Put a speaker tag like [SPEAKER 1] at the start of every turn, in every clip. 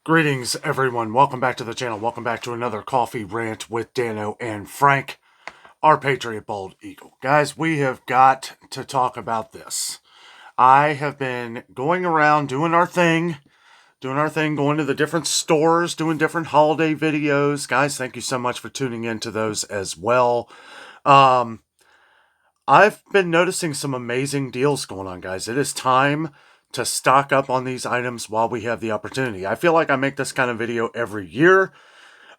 [SPEAKER 1] Greetings, everyone. Welcome back to the channel. Welcome back to another coffee rant with Dano and Frank, our Patriot Bald Eagle. Guys, we have got to talk about this. I have been going around doing our thing, going to the different stores, doing different holiday videos. Guys, thank you so much for tuning into those as well. I've been noticing some amazing deals going on, guys. It is time to stock up on these items while we have the opportunity. I feel like I make this kind of video every year.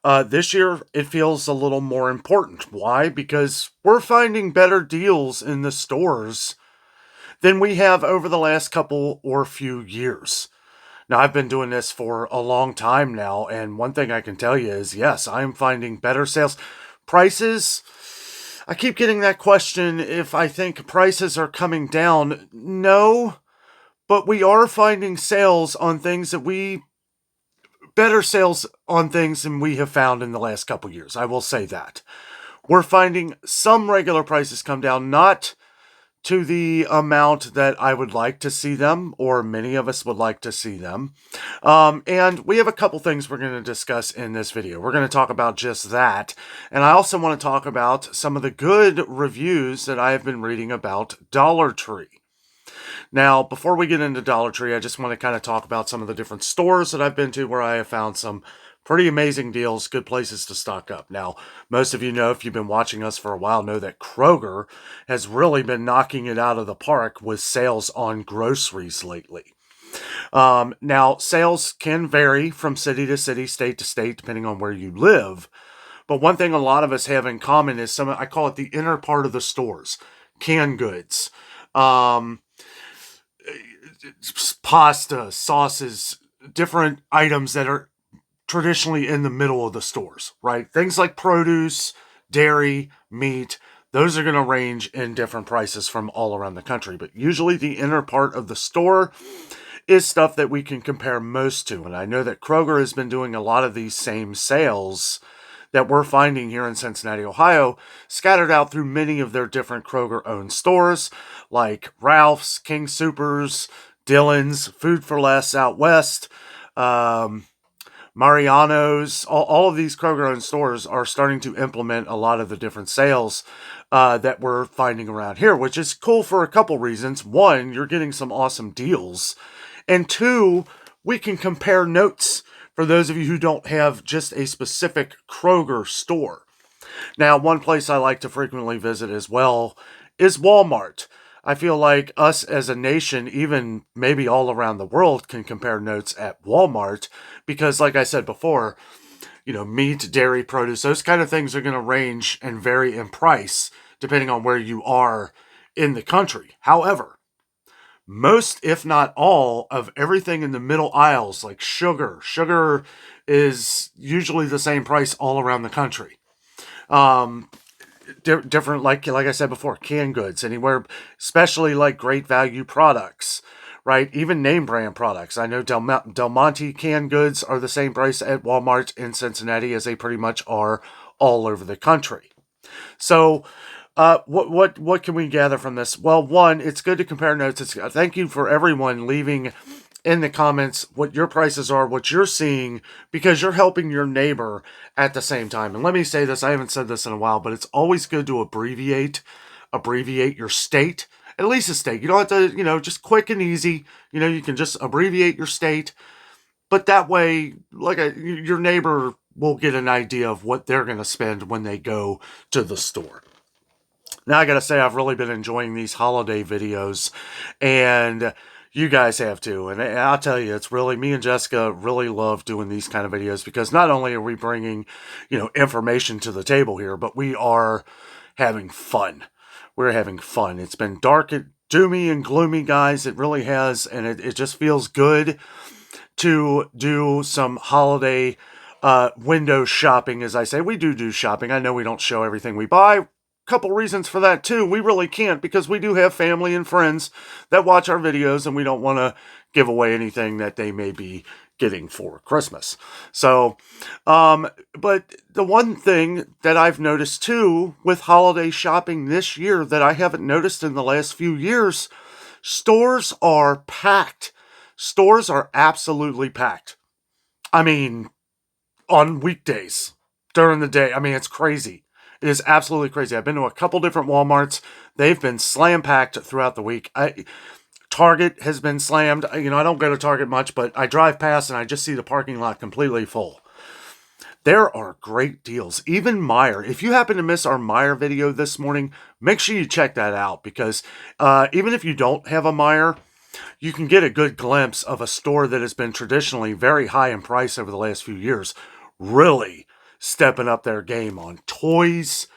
[SPEAKER 1] This year, it feels a little more important. Why? Because we're finding better deals in the stores than we have over the last couple or few years. Now, I've been doing this for a long time now, and one thing I can tell you is, yes, I'm finding better sales. Prices, I keep getting that question if I think prices are coming down. No, but we are finding sales on things that better sales on things than we have found in the last couple years. I will say that. We're finding some regular prices come down, not to the amount that I would like to see them, or many of us would like to see them. And we have a couple things we're going to discuss in this video. We're going to talk about just that. And I also want to talk about some of the good reviews that I have been reading about Dollar Tree. Now, before we get into Dollar Tree, I just want to kind of talk about some of the different stores that I've been to where I have found some pretty amazing deals, good places to stock up. Now, most of you know, if you've been watching us for a while, know that Kroger has really been knocking it out of the park with sales on groceries lately. Now, sales can vary from city to city, state to state, depending on where you live. But one thing a lot of us have in common is I call it the inner part of the stores, canned goods, pasta, sauces, different items that are traditionally in the middle of the stores, right? Things like produce, dairy, meat, those are going to range in different prices from all around the country. But usually the inner part of the store is stuff that we can compare most to. And I know that Kroger has been doing a lot of these same sales that we're finding here in Cincinnati, Ohio, scattered out through many of their different Kroger-owned stores, like Ralph's, King Soopers, Dillon's, Food for Less out west, Mariano's. All of these Kroger-owned stores are starting to implement a lot of the different sales that we're finding around here, which is cool for a couple reasons. One, you're getting some awesome deals. And two, we can compare notes for those of you who don't have just a specific Kroger store. Now, one place I like to frequently visit as well is Walmart. I feel like us as a nation, even maybe all around the world, can compare notes at Walmart because, like I said before, meat, dairy, produce, those kind of things are going to range and vary in price depending on where you are in the country. However, most, if not all, of everything in the middle aisles, like sugar is usually the same price all around the country. Different, like I said before, canned goods, anywhere, especially like great value products, right? Even name brand products. I know Del Monte canned goods are the same price at Walmart in Cincinnati as they pretty much are all over the country. So, what can we gather from this? Well, one, it's good to compare notes. Thank you for everyone leaving in the comments what your prices are, what you're seeing, because you're helping your neighbor at the same time. And let me say this, I haven't said this in a while, but it's always good to abbreviate your state, at least a state. You don't have to, just quick and easy. You can just abbreviate your state, but that way, your neighbor will get an idea of what they're going to spend when they go to the store. Now, I gotta say, I've really been enjoying these holiday videos, and you guys have too. And I'll tell you, it's really, me and Jessica really love doing these kind of videos because not only are we bringing, information to the table here, but we are having fun. We're having fun. It's been dark, doomy, and gloomy, guys. It really has, and it just feels good to do some holiday window shopping, as I say. We do shopping. I know we don't show everything we buy. Couple reasons for that too. We really can't because we do have family and friends that watch our videos and we don't want to give away anything that they may be getting for Christmas. So, but the one thing that I've noticed too with holiday shopping this year that I haven't noticed in the last few years, stores are packed. Stores are absolutely packed. I mean, on weekdays during the day. I mean, it's crazy. It is absolutely crazy. I've been to a couple different Walmarts. They've been slam packed throughout the week. Target has been slammed. You know, I don't go to Target much, but I drive past and I just see the parking lot completely full. There are great deals. Even Meijer. If you happen to miss our Meijer video this morning, make sure you check that out because even if you don't have a Meijer, you can get a good glimpse of a store that has been traditionally very high in price over the last few years, really stepping up their game on toys,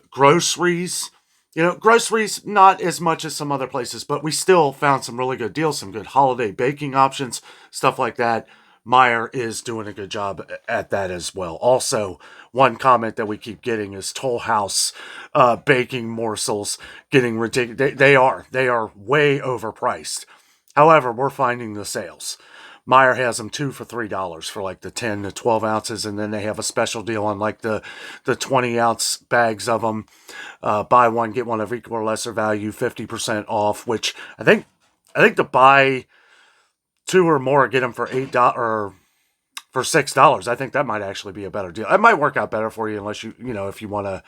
[SPEAKER 1] groceries. You know, groceries, not as much as some other places, but we still found some really good deals, some good holiday baking options, stuff like that. Meijer is doing a good job at that as well. Also, one comment that we keep getting is Toll House baking morsels getting ridiculous. They are way overpriced. However, we're finding the sales. Meijer has them 2 for $3 for like the 10 to 12 ounces, and then they have a special deal on like the 20-ounce bags of them. Buy one get one of equal or lesser value, 50% off. Which I think to buy two or more, get them for $8 or for $6. I think that might actually be a better deal. It might work out better for you unless you know if you want to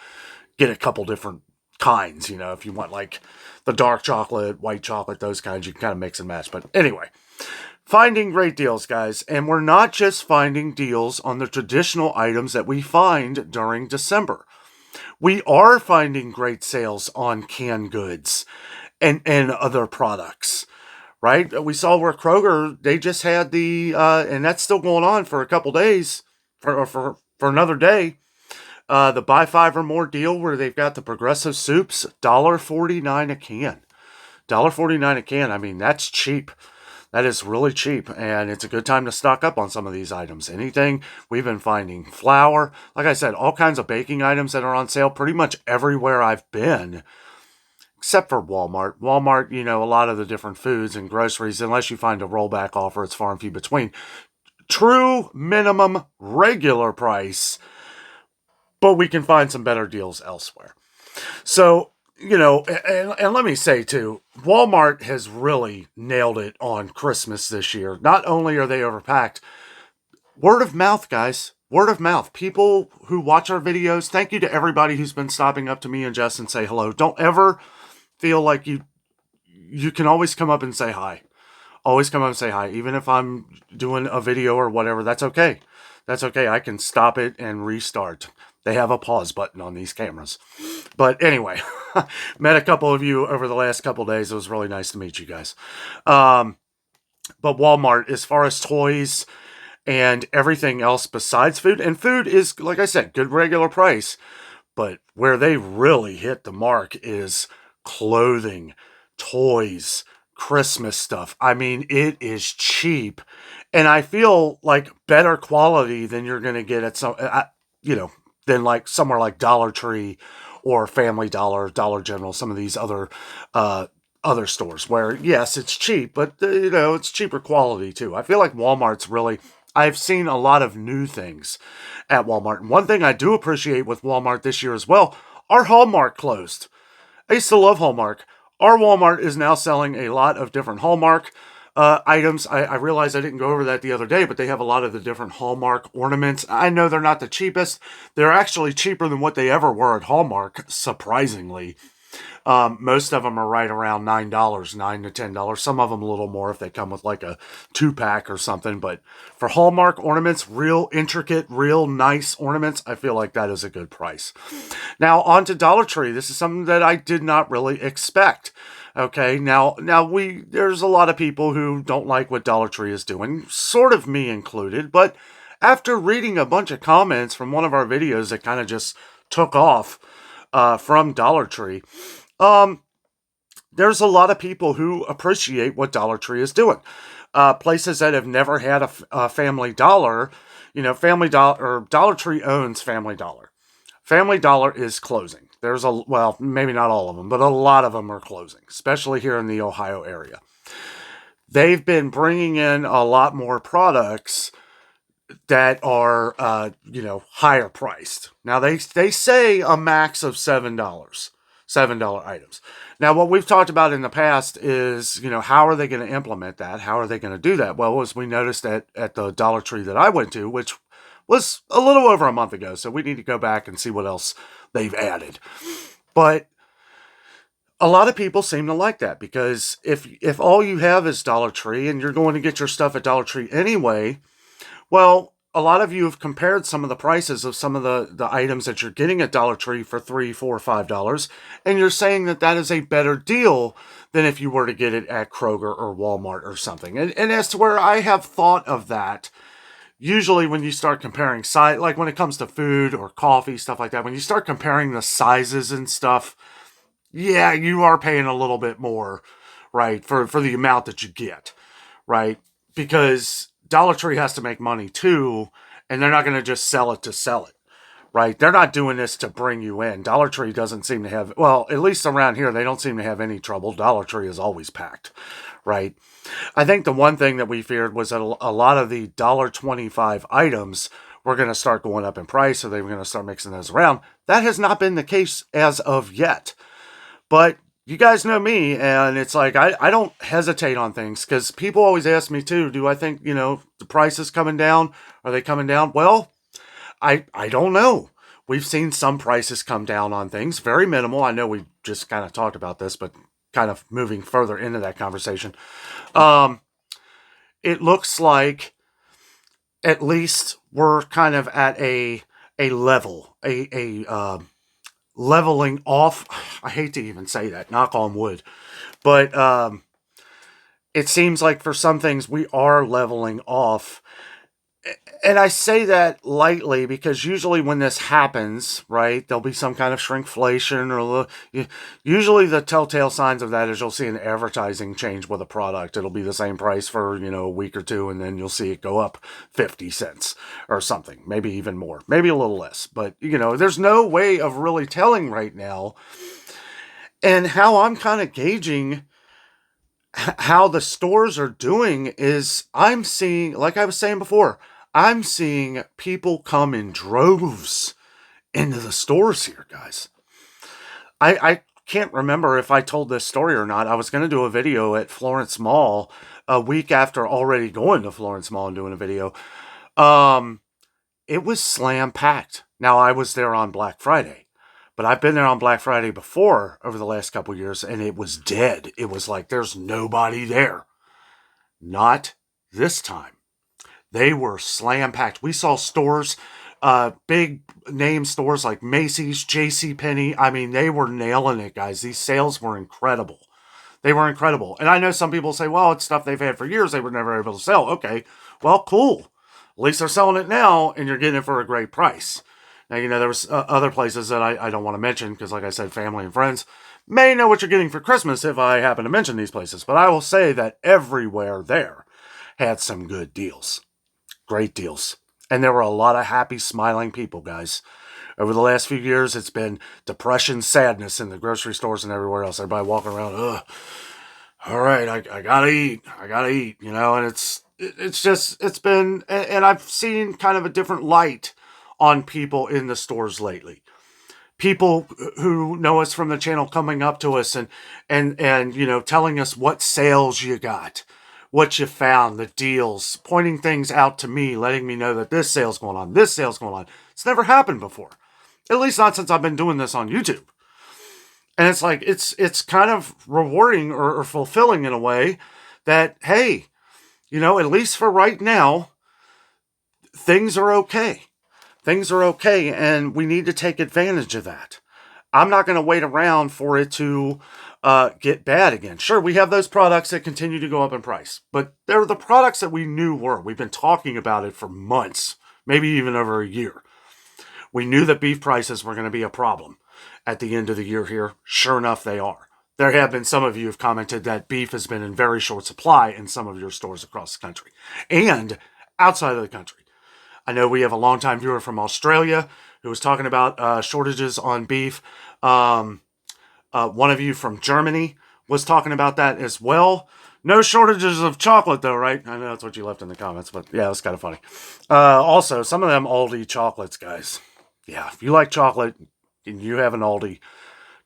[SPEAKER 1] get a couple different kinds. You know, if you want like the dark chocolate, white chocolate, those kinds, you can kind of mix and match. But anyway, finding great deals, guys. And we're not just finding deals on the traditional items that we find during December. We are finding great sales on canned goods and other products, right? We saw where Kroger, they just had and that's still going on for a couple days, for another day. The buy five or more deal where they've got the Progressive soups, $1.49 a can. $1.49 a can. I mean, that's cheap. That is really cheap, and it's a good time to stock up on some of these items. Anything we've been finding, flour, like I said, all kinds of baking items that are on sale pretty much everywhere I've been, except for Walmart. Walmart, you know, a lot of the different foods and groceries, unless you find a rollback offer, it's far and few between. True minimum regular price, but we can find some better deals elsewhere. So, you know, and let me say too, Walmart has really nailed it on Christmas this year. Not only are they overpacked, word of mouth, guys. Word of mouth. People who watch our videos, thank you to everybody who's been stopping up to me and Jess and say hello. Don't ever feel like you can always come up and say hi. Always come up and say hi. Even if I'm doing a video or whatever, that's okay. That's okay. I can stop it and restart. They have a pause button on these cameras. But anyway, met a couple of you over the last couple of days. It was really nice to meet you guys. But Walmart, as far as toys and everything else besides food, and food is, like I said, good regular price. But where they really hit the mark is clothing, toys, Christmas stuff. I mean, it is cheap. And I feel like better quality than you're going to get at you know, than like somewhere like Dollar Tree or Family Dollar, Dollar General, some of these other stores where, yes, it's cheap, but you know, it's cheaper quality too. I feel like Walmart's really, I've seen a lot of new things at Walmart. And one thing I do appreciate with Walmart this year as well, our Hallmark closed. I used to love Hallmark. Our Walmart is now selling a lot of different Hallmark items. I realized I didn't go over that the other day, but they have a lot of the different Hallmark ornaments. I know they're not the cheapest. They're actually cheaper than what they ever were at Hallmark, surprisingly. Most of them are right around $9, $9 to $10. Some of them a little more if they come with like a 2-pack or something. But for Hallmark ornaments, real intricate, real nice ornaments, I feel like that is a good price. Now on to Dollar Tree. This is something that I did not really expect. Okay, now there's a lot of people who don't like what Dollar Tree is doing, sort of me included, but after reading a bunch of comments from one of our videos that kind of just took off from Dollar Tree, there's a lot of people who appreciate what Dollar Tree is doing. Places that have never had a Family Dollar, you know, Family Dollar or Dollar Tree owns Family Dollar. Family Dollar is closing. Well, maybe not all of them, but a lot of them are closing, especially here in the Ohio area. They've been bringing in a lot more products that are, you know, higher priced. Now they say a max of $7. $7 items. Now, what we've talked about in the past is, how are they going to implement that? How are they going to do that? Well, as we noticed at the Dollar Tree that I went to, which was a little over a month ago, so we need to go back and see what else they've added. But a lot of people seem to like that, because if all you have is Dollar Tree and you're going to get your stuff at Dollar Tree anyway, well, a lot of you have compared some of the prices of some of the items that you're getting at Dollar Tree for $3, $4, $5, and you're saying that that is a better deal than if you were to get it at Kroger or Walmart or something. And as to where I have thought of that, usually when you start comparing size, like when it comes to food or coffee, stuff like that, when you start comparing the sizes and stuff, yeah, you are paying a little bit more, right, for the amount that you get, right? Because Dollar Tree has to make money too, and they're not going to just sell it, right? They're not doing this to bring you in. Dollar Tree doesn't seem to have, well, at least around here, they don't seem to have any trouble. Dollar Tree is always packed, right? I think the one thing that we feared was that a lot of the $1.25 items were going to start going up in price, so they were going to start mixing those around. That has not been the case as of yet. But you guys know me, and it's like I don't hesitate on things, because people always ask me too, do I think, the price is coming down? Are they coming down? Well, I don't know. We've seen some prices come down on things, very minimal. I know we just kind of talked about this, but kind of moving further into that conversation. It looks like at least we're kind of at a level, a leveling off. I hate to even say that, knock on wood, but it seems like for some things we are leveling off. And I say that lightly, because usually when this happens, right, there'll be some kind of shrinkflation, or usually the telltale signs of that is you'll see an advertising change with a product. It'll be the same price for, a week or two, and then you'll see it go up 50 cents or something, maybe even more, maybe a little less. But, there's no way of really telling right now. And how I'm kind of gauging how the stores are doing is I'm seeing, like I was saying before, I'm seeing people come in droves into the stores here, guys. I can't remember if I told this story or not. I was going to do a video at Florence Mall a week after already going to Florence Mall and doing a video. It was slam packed. Now, I was there on Black Friday, but I've been there on Black Friday before over the last couple years, and it was dead. It was like there's nobody there. Not this time. They were slam packed. We saw stores, big name stores like Macy's, JCPenney. I mean, they were nailing it, guys. These sales were incredible. They were incredible. And I know some people say, well, it's stuff they've had for years. They were never able to sell. Okay, well, cool. At least they're selling it now, and you're getting it for a great price. Now, there was other places that I don't want to mention, because like I said, family and friends may know what you're getting for Christmas if I happen to mention these places. But I will say that everywhere there had some good deals. Great deals. And there were a lot of happy, smiling people, guys. Over the last few years, it's been depression, sadness in the grocery stores and everywhere else. Everybody walking around, all right, I gotta eat. And it's been, and I've seen kind of a different light on people in the stores lately. People who know us from the channel coming up to us and telling us what sales you got, what you found, the deals, pointing things out to me, letting me know that this sale's going on, this sale's going on. It's never happened before. At least not since I've been doing this on YouTube. And it's like, it's kind of rewarding or fulfilling in a way that, hey, at least for right now, things are okay. Things are okay, and we need to take advantage of that. I'm not going to wait around for it to get bad again. Sure, we have those products that continue to go up in price, but they're the products that we knew were. We've been talking about it for months, maybe even over a year. We knew that beef prices were going to be a problem at the end of the year here. Sure enough, they are. There have been some of you have commented that beef has been in very short supply in some of your stores across the country and outside of the country. I know we have a longtime viewer from Australia who was talking about shortages on beef. One of you from Germany was talking about that as well. No shortages of chocolate, though, right? I know that's what you left in the comments, but yeah, it's kind of funny. Also, some of them Aldi chocolates, guys. Yeah, if you like chocolate and you have an Aldi,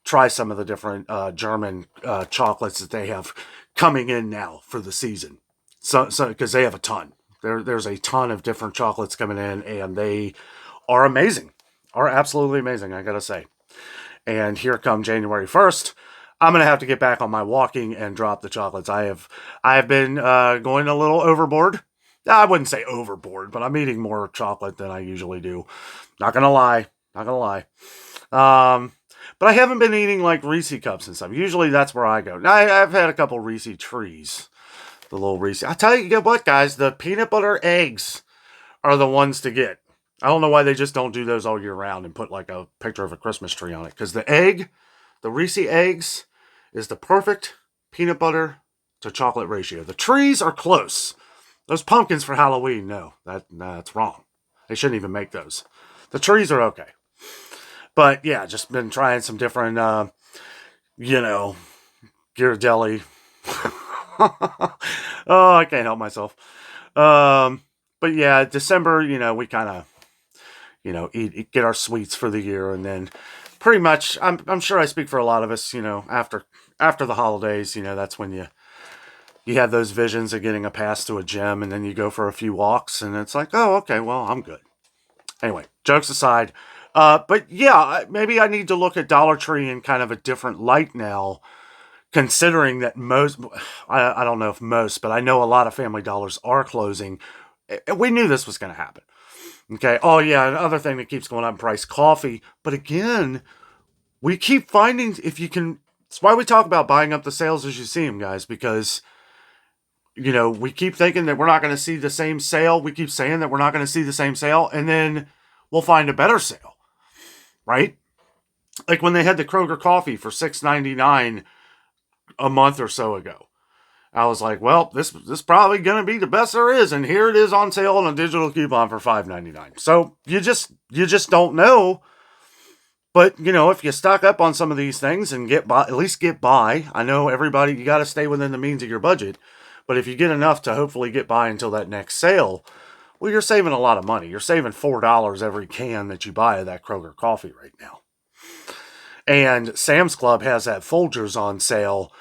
[SPEAKER 1] try some of the different German chocolates that they have coming in now for the season. So because they have a ton. There's a ton of different chocolates coming in, and they are amazing. Are absolutely amazing, I gotta say. And here come January 1st, I'm gonna have to get back on my walking and drop the chocolates. I have been going a little overboard. I wouldn't say overboard, but I'm eating more chocolate than I usually do. Not gonna lie. Not gonna lie. But I haven't been eating like Reese cups and stuff. Usually that's where I go. Now, I've had a couple Reese trees. The little Reese. I tell you, get what, guys? The peanut butter eggs are the ones to get. I don't know why they just don't do those all year round and put like a picture of a Christmas tree on it. Because the Reese eggs, is the perfect peanut butter to chocolate ratio. The trees are close. Those pumpkins for Halloween, no, that's wrong. They shouldn't even make those. The trees are okay. But yeah, just been trying some different, Ghirardelli. Oh, I can't help myself. But yeah, December, we kind of, get our sweets for the year, and then pretty much, I'm sure I speak for a lot of us, after the holidays, that's when you have those visions of getting a pass to a gym, and then you go for a few walks, and it's like, oh, okay, well, I'm good. Anyway, jokes aside, but yeah, maybe I need to look at Dollar Tree in kind of a different light now, considering that I don't know if most, but I know a lot of Family Dollars are closing. We knew this was going to happen. Okay. Oh yeah, another thing that keeps going up in price, coffee. But again, we keep finding, if you can, it's why we talk about buying up the sales as you see them, guys, because we keep thinking that we're not going to see the same sale. We keep saying that we're not going to see the same sale, and then we'll find a better sale, right? Like when they had the Kroger coffee for $6.99 a month or so ago. I was like, well, this is probably going to be the best there is, and here it is on sale on a digital coupon for $5.99. So you just don't know. But if you stock up on some of these things and at least get by. I know everybody, you got to stay within the means of your budget. But if you get enough to hopefully get by until that next sale, well, you're saving a lot of money. You're saving $4 every can that you buy of that Kroger coffee right now. And Sam's Club has that Folgers on sale,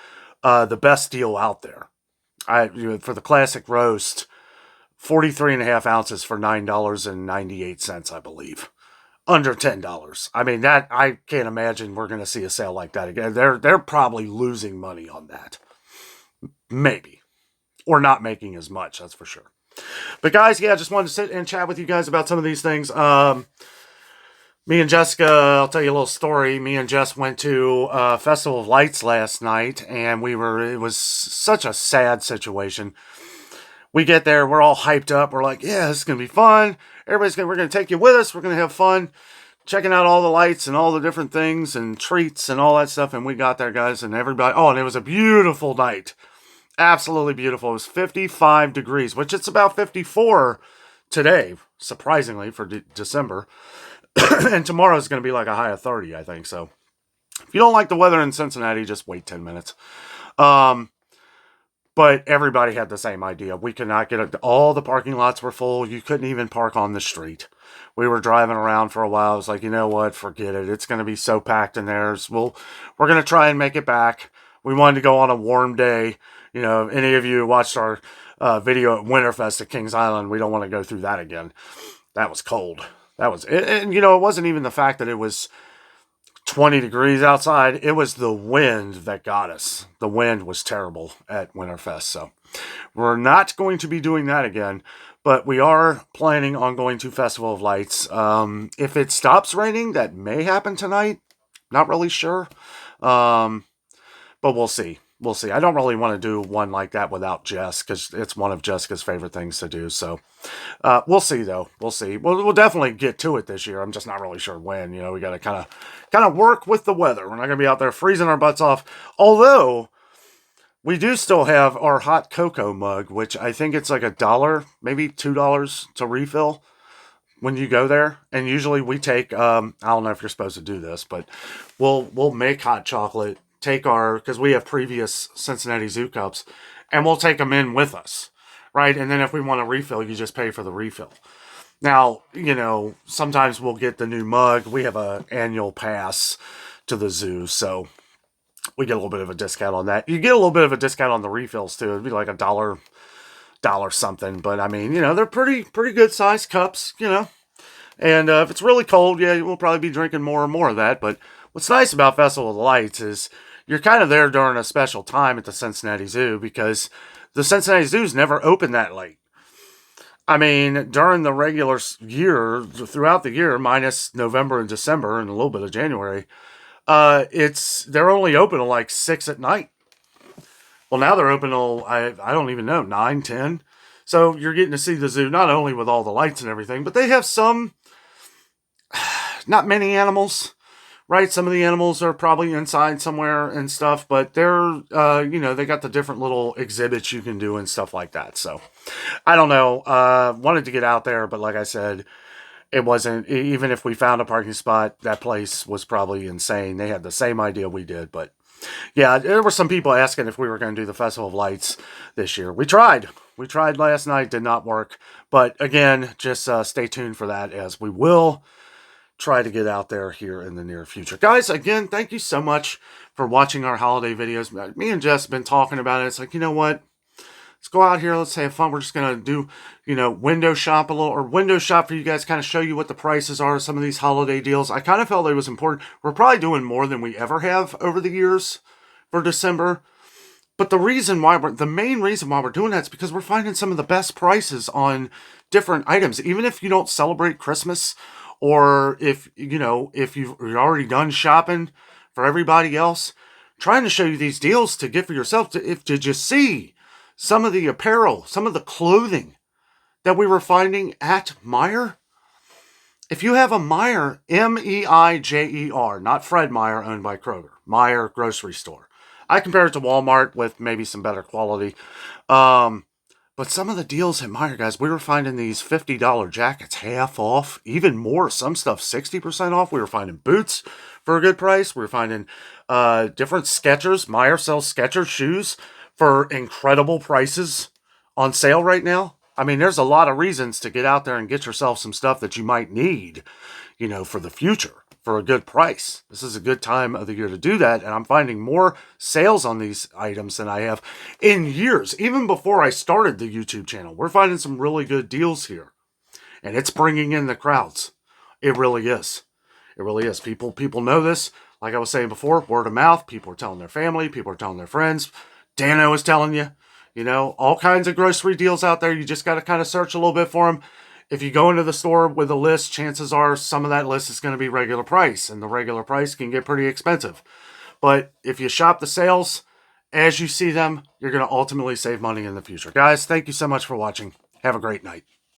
[SPEAKER 1] the best deal out there. For the classic roast, 43 and a half ounces for $9.98, I believe. Under $10. I mean, that I can't imagine we're going to see a sale like that again. They're probably losing money on that. Maybe. Or not making as much, that's for sure. But guys, yeah, just wanted to sit and chat with you guys about some of these things. Me and Jessica, I'll tell you a little story. Me and Jess went to Festival of Lights last night, and it was such a sad situation. We get there, we're all hyped up. We're like, yeah, this is going to be fun. We're going to take you with us. We're going to have fun checking out all the lights and all the different things and treats and all that stuff. And we got there, guys, and everybody, and it was a beautiful night. Absolutely beautiful. It was 55 degrees, which it's about 54 today, surprisingly, for December. And tomorrow is going to be like a high of 30, I think. So if you don't like the weather in Cincinnati, just wait 10 minutes. But everybody had the same idea. We could not get it. All the parking lots were full. You couldn't even park on the street. We were driving around for a while. I was like, you know what? Forget it. It's going to be so packed in there. We're going to try and make it back. We wanted to go on a warm day. Any of you watched our video at Winterfest at Kings Island, we don't want to go through that again. That was cold. That was it. And, it wasn't even the fact that it was 20 degrees outside. It was the wind that got us. The wind was terrible at Winterfest. So we're not going to be doing that again. But we are planning on going to Festival of Lights. If it stops raining, that may happen tonight. Not really sure. But we'll see. We'll see. I don't really want to do one like that without Jess, because it's one of Jessica's favorite things to do. So we'll see, though. We'll see. We'll definitely get to it this year. I'm just not really sure when. We got to kind of work with the weather. We're not going to be out there freezing our butts off. Although we do still have our hot cocoa mug, which I think it's like $1, maybe $2 to refill when you go there. And usually we take, I don't know if you're supposed to do this, but we'll make hot chocolate. Because we have previous Cincinnati Zoo cups, and we'll take them in with us, right? And then if we want a refill, you just pay for the refill. Now, sometimes we'll get the new mug. We have an annual pass to the zoo. So we get a little bit of a discount on that. You get a little bit of a discount on the refills too. It'd be like $1 something. But I mean, they're pretty good sized cups, And if it's really cold, yeah, we'll probably be drinking more and more of that. But what's nice about Festival of the Lights is you're kind of there during a special time at the Cincinnati Zoo, because the Cincinnati Zoo's never open that late. I mean, during the regular year, throughout the year, minus November and December and a little bit of January, they're only open till like 6 at night. Well, now they're open till, I don't even know, 9, 10. So you're getting to see the zoo not only with all the lights and everything, but they have some, not many animals, right? Some of the animals are probably inside somewhere and stuff, but they're, they got the different little exhibits you can do and stuff like that. So I don't know. Wanted to get out there, but like I said, it wasn't, even if we found a parking spot, that place was probably insane. They had the same idea we did, but yeah, there were some people asking if we were going to do the Festival of Lights this year. We tried. We tried last night, did not work. But again, just stay tuned for that, as we will try to get out there here in the near future. Guys, again, thank you so much for watching our holiday videos. Me and Jess have been talking about it. It's like, you know what? Let's go out here. Let's have fun. We're just going to do, window shop a little, or window shop for you guys, kind of show you what the prices are of some of these holiday deals. I kind of felt it was important. We're probably doing more than we ever have over the years for December. But the main reason why we're doing that is because we're finding some of the best prices on different items. Even if you don't celebrate Christmas, or if you've already done shopping for everybody else, trying to show you these deals to get for yourself. Did you see some of the apparel, some of the clothing that we were finding at Meijer? If you have a Meijer, Meijer, not Fred Meyer, owned by Kroger, Meijer grocery store. I compare it to Walmart with maybe some better quality. But some of the deals at Meijer, guys, we were finding these $50 jackets half off, even more. Some stuff 60% off. We were finding boots for a good price. We were finding different Skechers. Meijer sells Skechers shoes for incredible prices on sale right now. I mean, there's a lot of reasons to get out there and get yourself some stuff that you might need, for the future, for a good price. This is a good time of the year to do that, and I'm finding more sales on these items than I have in years. Even before I started the YouTube channel, we're finding some really good deals here, and it's bringing in the crowds. It really is. It really is. People know this. Like I was saying before, word of mouth. People are telling their family. People are telling their friends. Dano is telling you. All kinds of grocery deals out there. You just got to kind of search a little bit for them. If you go into the store with a list, chances are some of that list is going to be regular price, and the regular price can get pretty expensive. But if you shop the sales as you see them, you're going to ultimately save money in the future. Guys, thank you so much for watching. Have a great night.